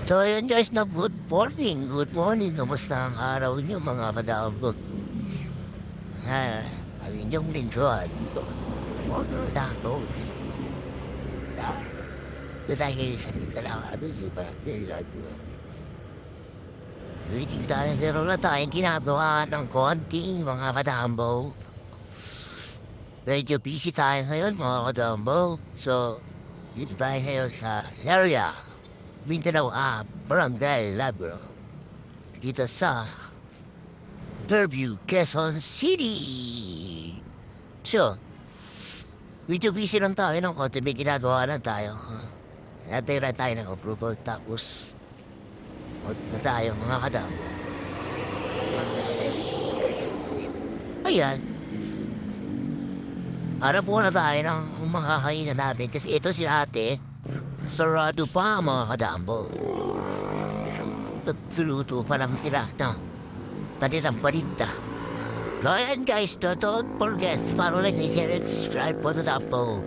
So yun guys na good morning, good morning. Kamusta ang araw niyo mga kadabog? Ang inyong lingkod. Mono na ako. Dahil sa kalakado, di ba? Waiting tayo, pero na tayong ginagawa ng konti mga kadambo. Medyo busy tayo ngayon mga kadambo. So, dito tayo ngayon sa area. Mindanao, Barangay Labro. Dito sa Fairview, Quezon City. So, medyo busy lang tayo ng konti. May ginagawa lang tayo. Natay na tayo ng approval. Tapos, na tayo mga kadam. Ayan. Harap muna tayo ng makakainan natin. Kasi ito si ate. Sarado pa mga kadambo. Nagsuluto pa lang sila na kanilang paninda. So ayan guys, don't forget to follow, like, and share, and subscribe for the Dambo.